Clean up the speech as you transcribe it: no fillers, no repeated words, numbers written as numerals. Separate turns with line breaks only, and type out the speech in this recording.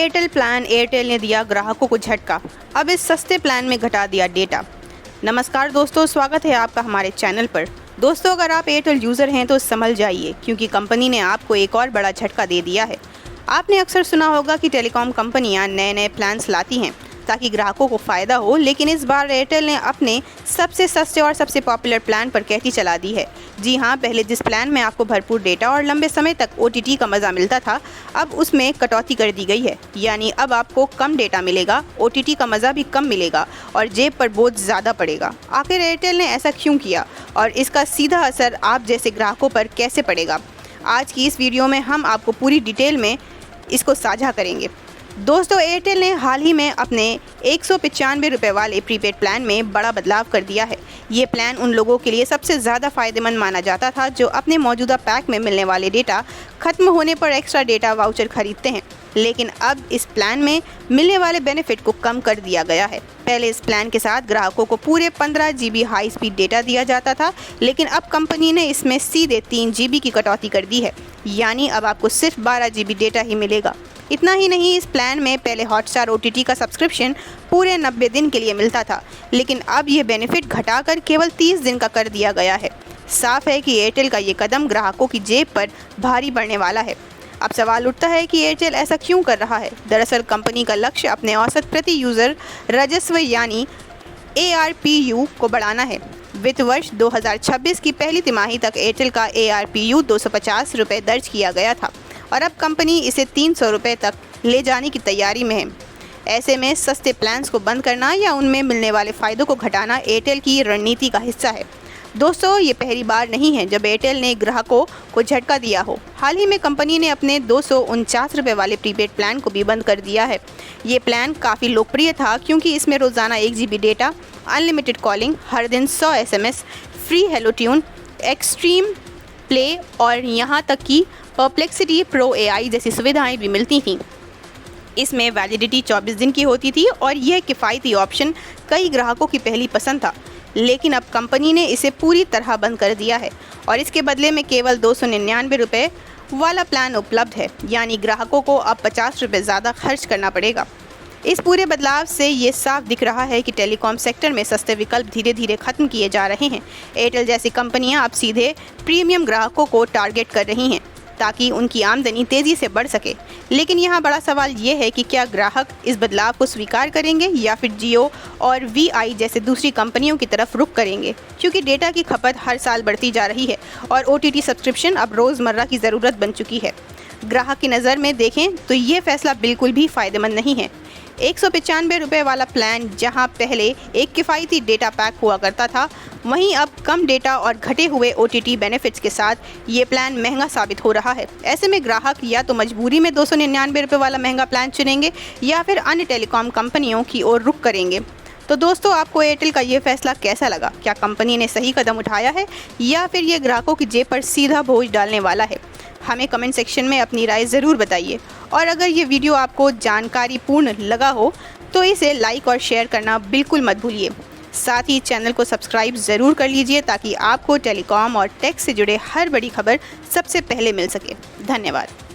Airtel plan, Airtel ने दिया ग्राहकों को झटका, अब इस सस्ते प्लान में घटा दिया डेटा। नमस्कार दोस्तों, स्वागत है आपका हमारे चैनल पर। दोस्तों, अगर आप एयरटेल यूज़र हैं तो संभल जाइए, क्योंकि कंपनी ने आपको एक और बड़ा झटका दे दिया है। आपने अक्सर सुना होगा कि टेलीकॉम कंपनियां नए नए प्लान्स लाती हैं ताकि ग्राहकों को फ़ायदा हो, लेकिन इस बार एयरटेल ने अपने सबसे सस्ते और सबसे पॉपुलर प्लान पर कहती चला दी है। जी हाँ, पहले जिस प्लान में आपको भरपूर डेटा और लंबे समय तक OTT का मज़ा मिलता था, अब उसमें कटौती कर दी गई है। यानी अब आपको कम डेटा मिलेगा, OTT का मज़ा भी कम मिलेगा और जेब पर बोझ ज़्यादा पड़ेगा। आखिर एयरटेल ने ऐसा क्यों किया और इसका सीधा असर आप जैसे ग्राहकों पर कैसे पड़ेगा? आज की इस वीडियो में हम आपको पूरी डिटेल में इसको साझा करेंगे। दोस्तों, एयरटेल ने हाल ही में अपने 195 रुपये वाले प्रीपेड प्लान में बड़ा बदलाव कर दिया है। ये प्लान उन लोगों के लिए सबसे ज़्यादा फ़ायदेमंद माना जाता था जो अपने मौजूदा पैक में मिलने वाले डेटा खत्म होने पर एक्स्ट्रा डेटा वाउचर खरीदते हैं। लेकिन अब इस प्लान में मिलने वाले बेनिफिट को कम कर दिया गया है। पहले इस प्लान के साथ ग्राहकों को पूरे 15 GB हाई स्पीड डेटा दिया जाता था, लेकिन अब कंपनी ने इसमें सीधे 3 GB की कटौती कर दी है। यानी अब आपको सिर्फ 12 GB डेटा ही मिलेगा। इतना ही नहीं, इस प्लान में पहले हॉटस्टार OTT का सब्सक्रिप्शन पूरे 90 दिन के लिए मिलता था, लेकिन अब ये बेनिफिट घटाकर केवल 30 दिन का कर दिया गया है। साफ है कि एयरटेल का ये कदम ग्राहकों की जेब पर भारी पड़ने वाला है। अब सवाल उठता है कि एयरटेल ऐसा क्यों कर रहा है? दरअसल कंपनी का लक्ष्य अपने औसत प्रति यूज़र राजस्व यानी ARPU को बढ़ाना है। वित्त वर्ष 2026 की पहली तिमाही तक एयरटेल का ARPU 250 रुपये दर्ज किया गया था और अब कंपनी इसे 300 रुपये तक ले जाने की तैयारी में है। ऐसे में सस्ते प्लान्स को बंद करना या उनमें मिलने वाले फ़ायदों को घटाना एयरटेल की रणनीति का हिस्सा है। दोस्तों, ये पहली बार नहीं है जब एयरटेल ने ग्राहकों को झटका दिया हो। हाल ही में कंपनी ने अपने 249 रुपये वाले प्रीपेड प्लान को भी बंद कर दिया है। ये प्लान काफ़ी लोकप्रिय था क्योंकि इसमें रोज़ाना 1 GB डेटा, अनलिमिटेड कॉलिंग, हर दिन 100 SMS, free hello tune, extreme play और यहाँ तक कि परप्लेक्सिटी प्रो AI जैसी सुविधाएं भी मिलती थीं। इसमें वैलिडिटी 24 दिन की होती थी और यह किफ़ायती ऑप्शन कई ग्राहकों की पहली पसंद था। लेकिन अब कंपनी ने इसे पूरी तरह बंद कर दिया है और इसके बदले में केवल 299 रुपये वाला प्लान उपलब्ध है। यानी ग्राहकों को अब 50 रुपये ज़्यादा खर्च करना पड़ेगा। इस पूरे बदलाव से ये साफ दिख रहा है कि टेलीकॉम सेक्टर में सस्ते विकल्प धीरे धीरे खत्म किए जा रहे हैं। एयरटेल जैसी कंपनियां अब सीधे प्रीमियम ग्राहकों को टारगेट कर रही हैं ताकि उनकी आमदनी तेज़ी से बढ़ सके। लेकिन यहाँ बड़ा सवाल ये है कि क्या ग्राहक इस बदलाव को स्वीकार करेंगे या फिर जियो और VI जैसे दूसरी कंपनियों की तरफ रुख करेंगे, क्योंकि डेटा की खपत हर साल बढ़ती जा रही है और OTT सब्सक्रिप्शन अब रोज़मर्रा की ज़रूरत बन चुकी है। ग्राहक की नज़र में देखें तो ये फैसला बिल्कुल भी फ़ायदेमंद नहीं है। 195 रुपये वाला प्लान जहां पहले एक किफ़ायती डेटा पैक हुआ करता था, वहीं अब कम डेटा और घटे हुए OTT बेनिफिट्स के साथ ये प्लान महंगा साबित हो रहा है। ऐसे में ग्राहक या तो मजबूरी में 299 रुपये वाला महंगा प्लान चुनेंगे या फिर अन्य टेलीकॉम कंपनियों की ओर रुख करेंगे। तो दोस्तों, आपको एयरटेल का ये फैसला कैसा लगा? क्या कंपनी ने सही कदम उठाया है या फिर ये ग्राहकों की जेब पर सीधा बोझ डालने वाला है? हमें कमेंट सेक्शन में अपनी राय ज़रूर बताइए और अगर ये वीडियो आपको जानकारीपूर्ण लगा हो तो इसे लाइक और शेयर करना बिल्कुल मत भूलिए। साथ ही चैनल को सब्सक्राइब ज़रूर कर लीजिए ताकि आपको टेलीकॉम और टेक से जुड़े हर बड़ी खबर सबसे पहले मिल सके। धन्यवाद।